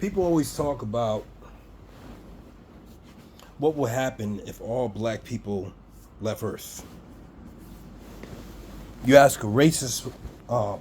People always talk about what will happen if all black people left Earth. You ask a racist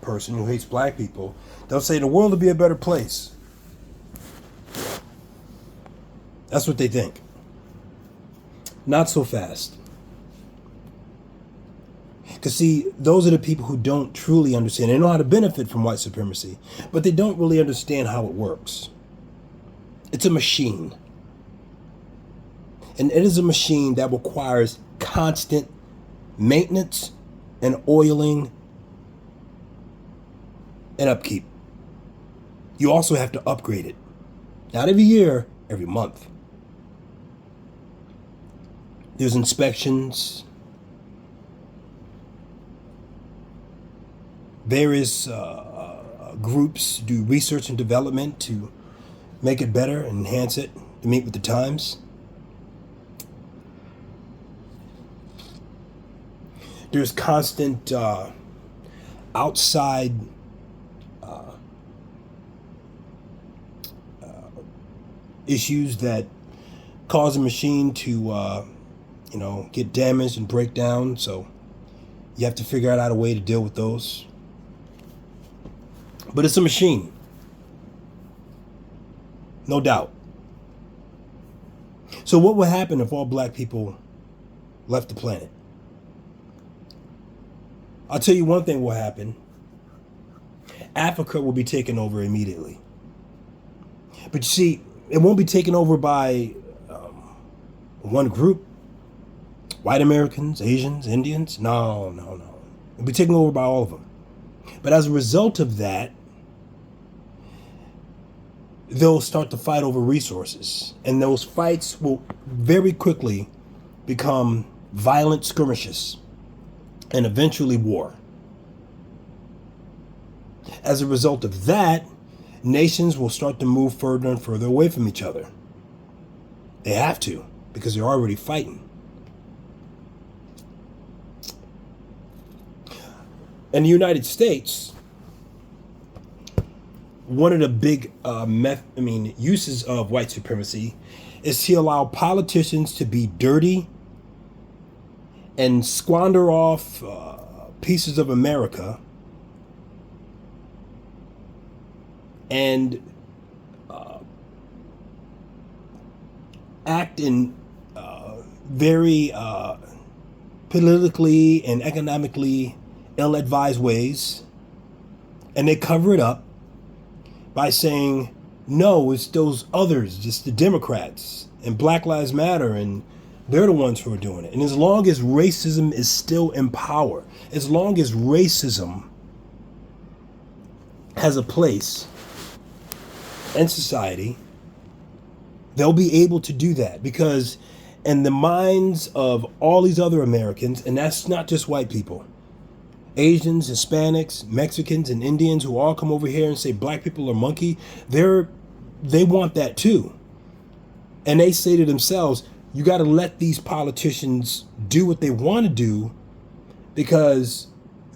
person who hates black people, they'll say the world would be a better place. That's what they think. Not so fast. Because, see, those are the people who don't truly understand. They know how to benefit from white supremacy, but they don't really understand how it works. It's a machine. And it is a machine that requires constant maintenance and oiling and upkeep. You also have to upgrade it. Not every year, every month. There's inspections. Various groups do research and development to make it better, enhance it, to meet with the times. There's constant outside issues that cause a machine to, get damaged and break down. So you have to figure out a way to deal with those. But it's a machine. No doubt. So what would happen if all black people left the planet? I'll tell you one thing will happen. Africa will be taken over immediately. But you see, it won't be taken over by one group. White Americans, Asians, Indians. No. It'll be taken over by all of them. But as a result of that, they'll start to fight over resources. And those fights will very quickly become violent skirmishes and eventually war. As a result of that, nations will start to move further and further away from each other. They have to, because they're already fighting. In the United States, one of the big uses of white supremacy is to allow politicians to be dirty and squander off pieces of America and act in very politically and economically ill-advised ways, and they cover it up by saying, no, it's those others, just the Democrats and Black Lives Matter, and they're the ones who are doing it. And as long as racism is still in power, as long as racism has a place in society, they'll be able to do that, because in the minds of all these other Americans, and that's not just white people, Asians, Hispanics, Mexicans, and Indians who all come over here and say black people are monkey, they want that too. And they say to themselves, you got to let these politicians do what they want to do, because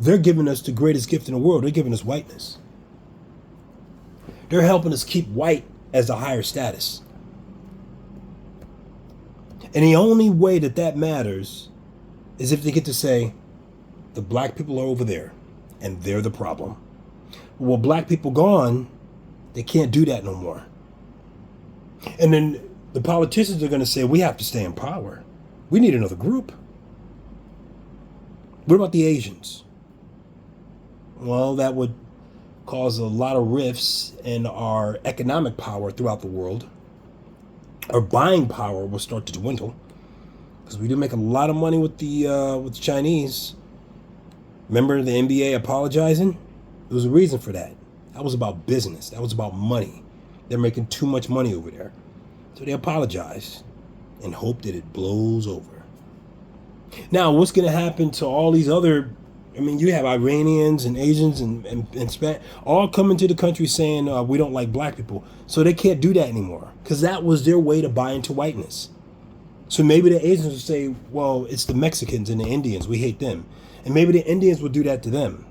they're giving us the greatest gift in the world. They're giving us whiteness. They're helping us keep white as a higher status. And the only way that matters is if they get to say, the black people are over there, and they're the problem. Well, black people gone, they can't do that no more. And then the politicians are going to say, we have to stay in power. We need another group. What about the Asians? Well, that would cause a lot of rifts in our economic power throughout the world. Our buying power will start to dwindle, because we do make a lot of money with the Chinese. Remember the NBA apologizing? There was a reason for that. That was about business. That was about money. They're making too much money over there. So they apologized and hope that it blows over. Now, what's going to happen to all these other, you have Iranians and Asians and Spanish all coming to the country saying we don't like black people. So they can't do that anymore, because that was their way to buy into whiteness. So maybe the Asians will say, well, it's the Mexicans and the Indians. We hate them. And maybe the Indians will do that to them.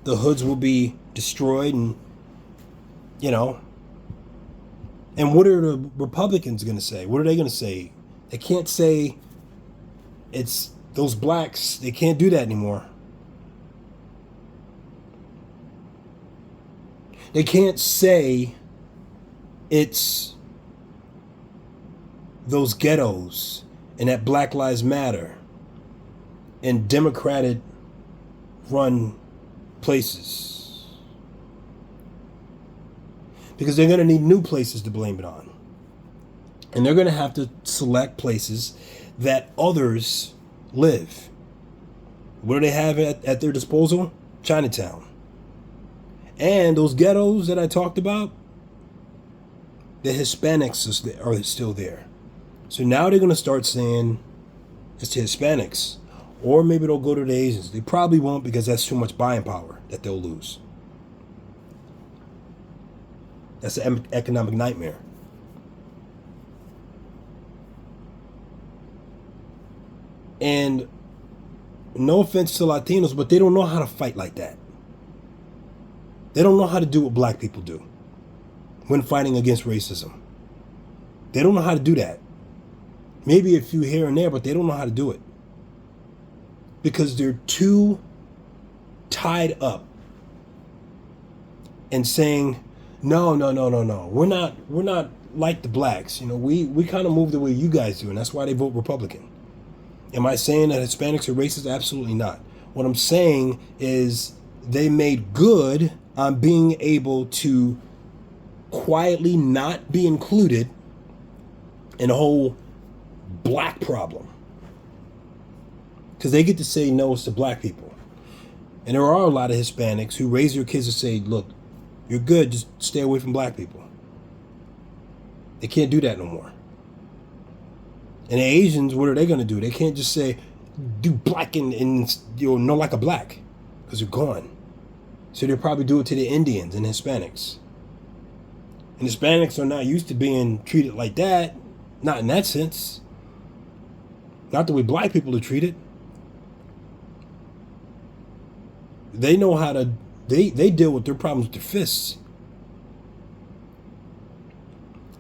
The hoods will be destroyed and You know, and what are the Republicans going to say? What are they going to say? They can't say it's those blacks. They can't do that anymore. They can't say it's those ghettos and that Black Lives Matter and Democratic run places. Because they're going to need new places to blame it on. And they're going to have to select places that others live. What do they have at their disposal? Chinatown. And those ghettos that I talked about, the Hispanics are still there. So now they're going to start saying it's the Hispanics. Or maybe they'll go to the Asians. They probably won't, because that's too much buying power that they'll lose. That's an economic nightmare. And no offense to Latinos, but they don't know how to fight like that. They don't know how to do what black people do when fighting against racism. They don't know how to do that. Maybe a few here and there, but they don't know how to do it. Because they're too tied up and saying, no. We're not like the blacks. You know, we kind of move the way you guys do, and that's why they vote Republican. Am I saying that Hispanics are racist? Absolutely not. What I'm saying is they made good on being able to quietly not be included in the whole black problem. Because they get to say no to black people. And there are a lot of Hispanics who raise their kids to say, look, you're good, just stay away from black people. They can't do that no more. And the Asians, what are they going to do? They can't just say, do black and you know like a black, because they're gone. So they'll probably do it to the Indians and Hispanics. And Hispanics are not used to being treated like that. Not in that sense. Not the way black people are treated. They know how to, they deal with their problems with their fists.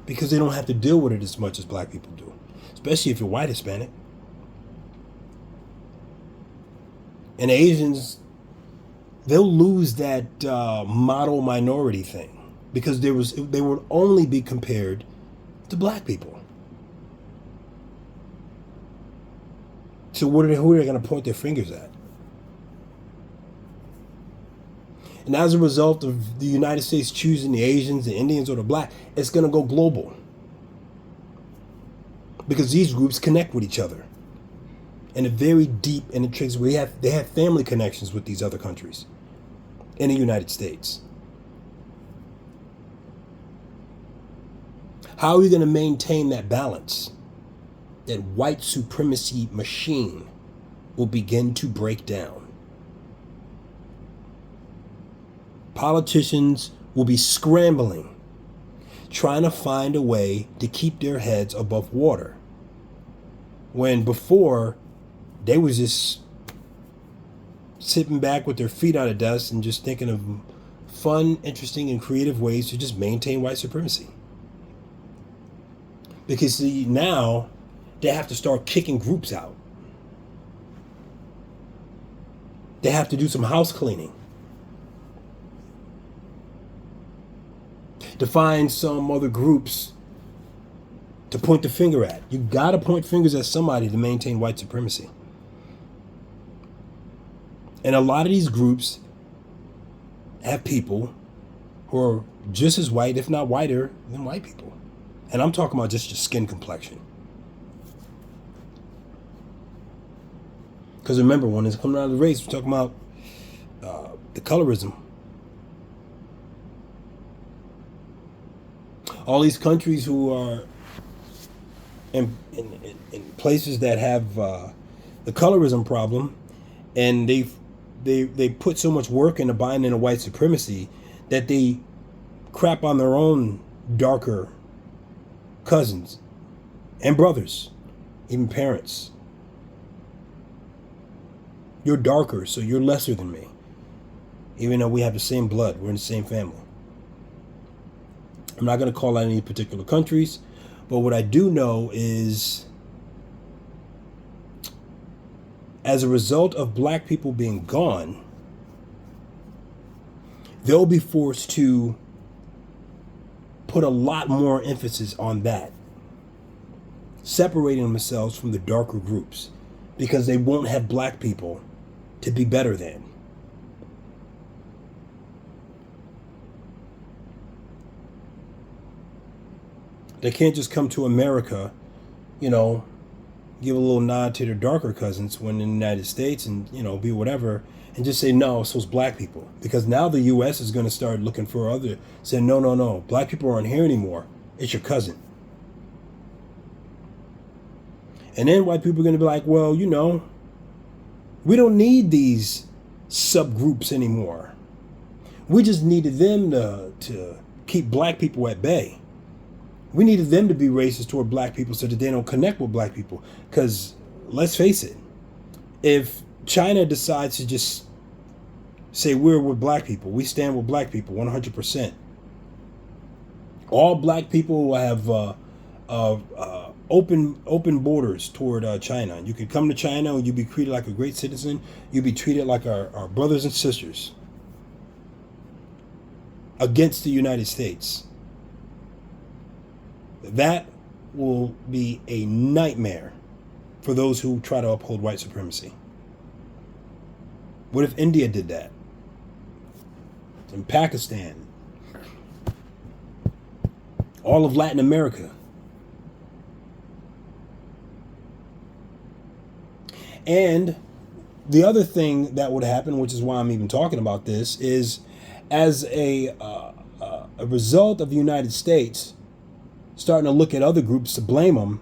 Because they don't have to deal with it as much as black people do. Especially if you're white Hispanic. And Asians, they'll lose that model minority thing. Because they would only be compared to black people. So who are they going to point their fingers at? And as a result of the United States choosing the Asians, the Indians, or the black, it's going to go global. Because these groups connect with each other in a very deep and intrinsic way. They have family connections with these other countries in the United States. How are we going to maintain that balance? That white supremacy machine will begin to break down. Politicians will be scrambling, trying to find a way to keep their heads above water. When before, they was just sitting back with their feet on the desk and just thinking of fun, interesting, and creative ways to just maintain white supremacy. Because see, now they have to start kicking groups out. They have to do some house cleaning. To find some other groups to point the finger at. You gotta point fingers at somebody to maintain white supremacy. And a lot of these groups have people who are just as white, if not whiter, than white people. And I'm talking about just your skin complexion. Because remember, when it's coming out of the race, we're talking about the colorism. All these countries who are in places that have the colorism problem, and they put so much work into buying into white supremacy that they crap on their own darker cousins and brothers, even parents. You're darker, so you're lesser than me. Even though we have the same blood, we're in the same family. I'm not going to call out any particular countries, but what I do know is, as a result of black people being gone, they'll be forced to put a lot more emphasis on that, separating themselves from the darker groups, because they won't have black people to be better than. They can't just come to America, you know, give a little nod to their darker cousins when in the United States and, you know, be whatever, and just say, no, so it's black people. Because now the U.S. is going to start looking for other, saying, no, no, no, black people aren't here anymore. It's your cousin. And then white people are going to be like, well, you know, we don't need these subgroups anymore. We just needed them to keep black people at bay. We needed them to be racist toward black people so that they don't connect with black people. Because let's face it, if China decides to just say we're with black people, we stand with black people 100%, all black people will have open borders toward China. You could come to China and you'd be treated like a great citizen. You'd be treated like our brothers and sisters against the United States. That will be a nightmare for those who try to uphold white supremacy. What if India did that? And Pakistan? All of Latin America? And the other thing that would happen, which is why I'm even talking about this, is as a result of the United States starting to look at other groups to blame them,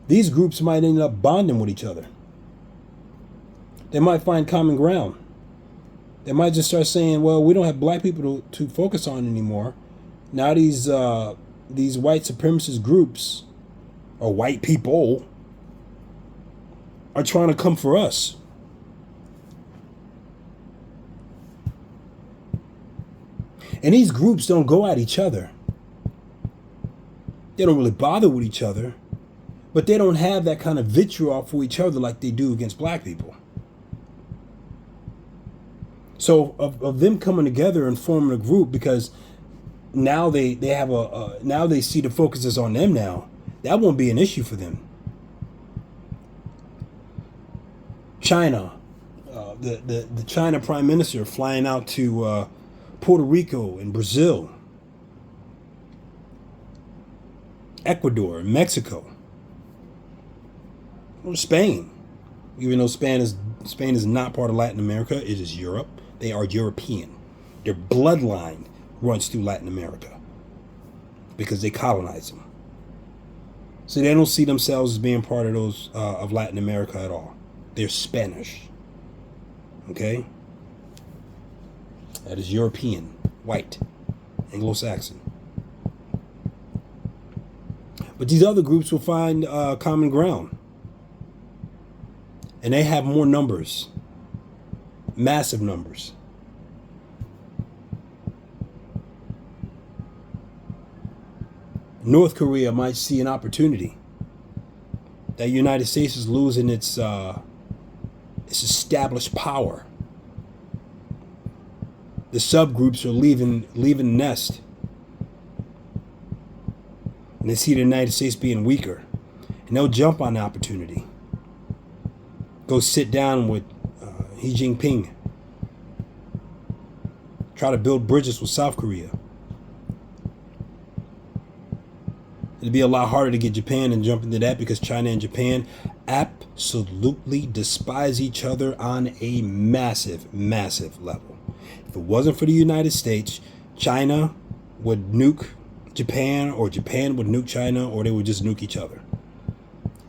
these groups might end up bonding with each other. They might find common ground. They might just start saying, well, we don't have black people to focus on anymore. Now these white supremacist groups, or white people, are trying to come for us. And these groups don't go at each other. They don't really bother with each other, but they don't have that kind of vitriol for each other like they do against black people. So of them coming together and forming a group, because now they have now they see the focus is on them now, that won't be an issue for them. China, the China Prime Minister flying out to Puerto Rico and Brazil, Ecuador, Mexico, or Spain. Even though Spain is not part of Latin America, it is Europe. They are European. Their bloodline runs through Latin America because they colonized them. So they don't see themselves as being part of those of Latin America at all. They're Spanish. Okay? That is European, white, Anglo-Saxon. But these other groups will find common ground. And they have more numbers. Massive numbers. North Korea might see an opportunity. That United States is losing its established power. The subgroups are leaving the nest. And they see the United States being weaker. And they'll jump on the opportunity. Go sit down with Xi Jinping. Try to build bridges with South Korea. It'd be a lot harder to get Japan and jump into that because China and Japan absolutely despise each other on a massive, massive level. If it wasn't for the United States, China would nuke Japan, or Japan would nuke China, or they would just nuke each other.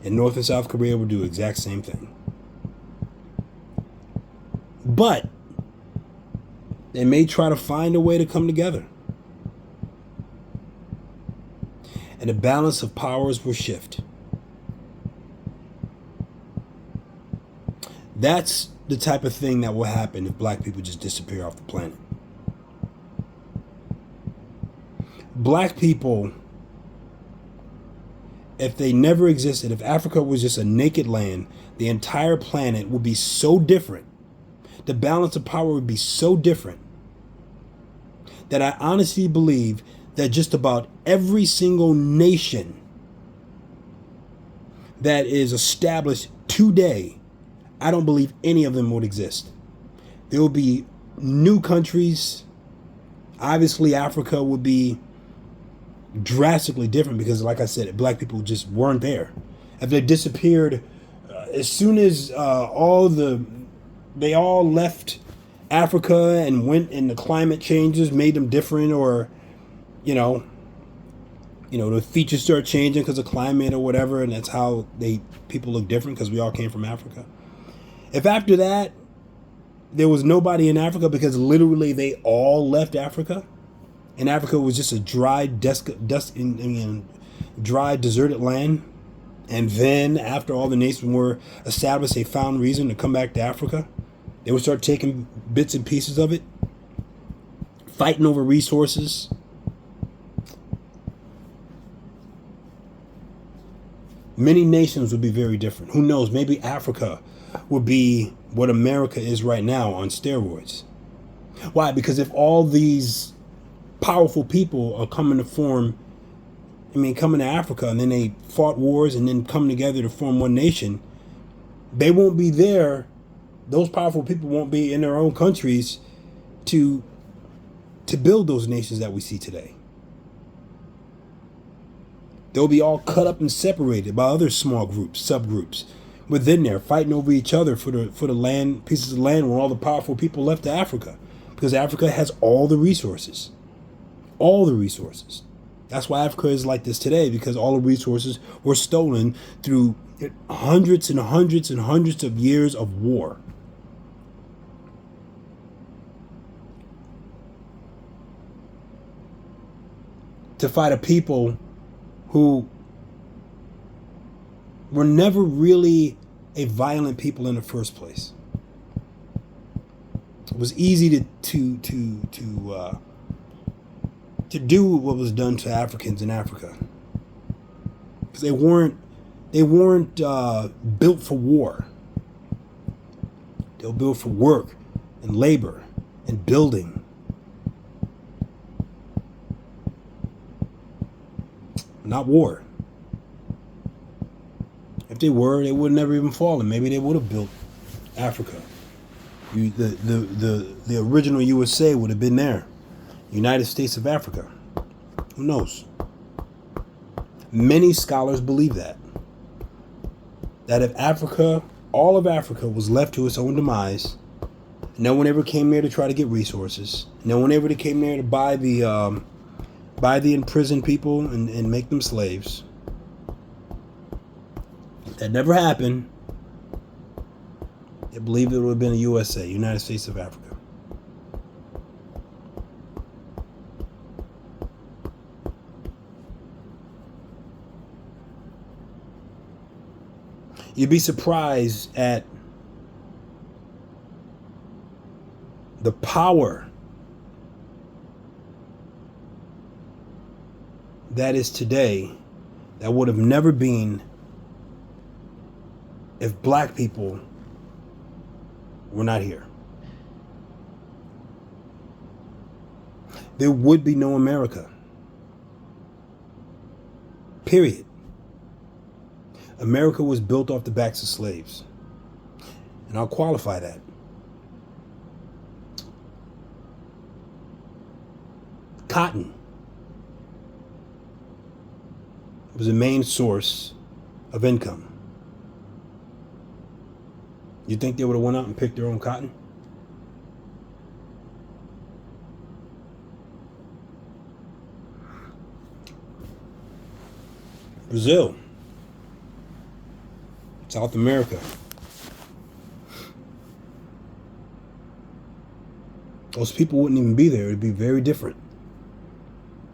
And North and South Korea would do the exact same thing. But they may try to find a way to come together. And the balance of powers will shift. That's the type of thing that will happen if black people just disappear off the planet. black people, if they never existed, if Africa was just a naked land, the entire planet would be so different. The balance of power would be so different that I honestly believe that just about every single nation that is established today, I don't believe any of them would exist. There will be new countries. Obviously, Africa would be drastically different because, like I said, black people just weren't there. If they disappeared, as soon as they all left Africa and went, and the climate changes made them different, or the features start changing because of climate or whatever, and that's how people look different because we all came from Africa. If after that there was nobody in Africa because literally they all left Africa, and Africa was just a dry, dry, deserted land, and then after all the nations were established, they found reason to come back to Africa. They would start taking bits and pieces of it, fighting over resources. Many nations would be very different. Who knows? Maybe Africa would be what America is right now on steroids. Why? Because if all these powerful people are coming to Africa, and then they fought wars and then come together to form one nation, they won't be there. Those powerful people won't be in their own countries to build those nations that we see today. They'll be all cut up and separated by other small groups, subgroups within there, fighting over each other for the land, pieces of land where all the powerful people left to Africa, because Africa has all the resources. All the resources. That's why Africa is like this today, because all the resources were stolen through hundreds and hundreds and hundreds of years of war. To fight a people who were never really a violent people in the first place. It was easy to do what was done to Africans in Africa, because they weren't built for war. They were built for work and labor and building. Not war. If they were, they would never even fallen. Maybe they would have built Africa. The original USA would have been there. United States of Africa. Who knows? Many scholars believe that if Africa, all of Africa, was left to its own demise, no one ever came there to try to get resources. No one ever came there to buy the imprisoned people and make them slaves. That never happened. I believe it would have been a USA, United States of Africa. You'd be surprised at the power that is today that would have never been if black people were not here. There would be no America. Period. America was built off the backs of slaves. And I'll qualify that. Cotton was the main source of income. You think they would have went out and picked their own cotton? Brazil, South America. Those people wouldn't even be there. It'd be very different.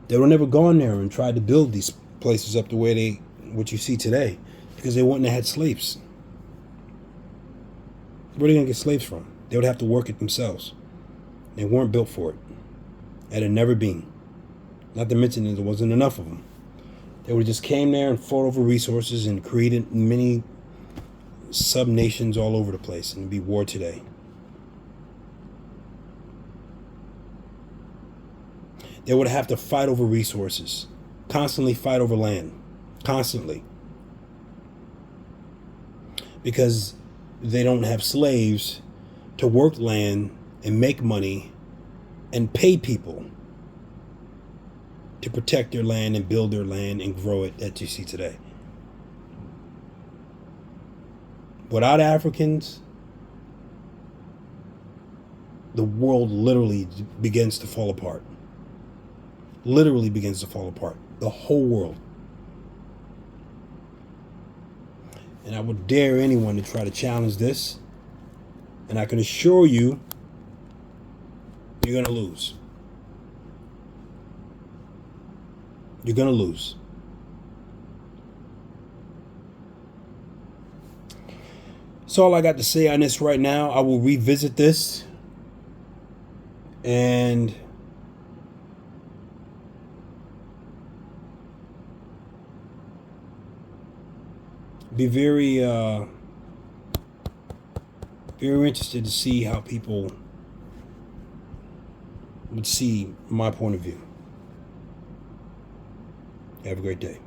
They would have never gone there and tried to build these places up the way what you see today, because they wouldn't have had slaves. Where are they going to get slaves from? They would have to work it themselves. They weren't built for it. It had never been. Not to mention that there wasn't enough of them. They would have just came there and fought over resources and created many sub-nations all over the place, and it'd be war today. They would have to fight over resources, constantly fight over land, constantly. Because they don't have slaves to work land and make money and pay people to protect their land and build their land and grow it that you see today. Without Africans, the world literally begins to fall apart. Literally begins to fall apart. The whole world. And I would dare anyone to try to challenge this. And I can assure you, you're going to lose. You're going to lose. That's all I got to say on this right now. I will revisit this and be very interested to see how people would see my point of view. Have a great day.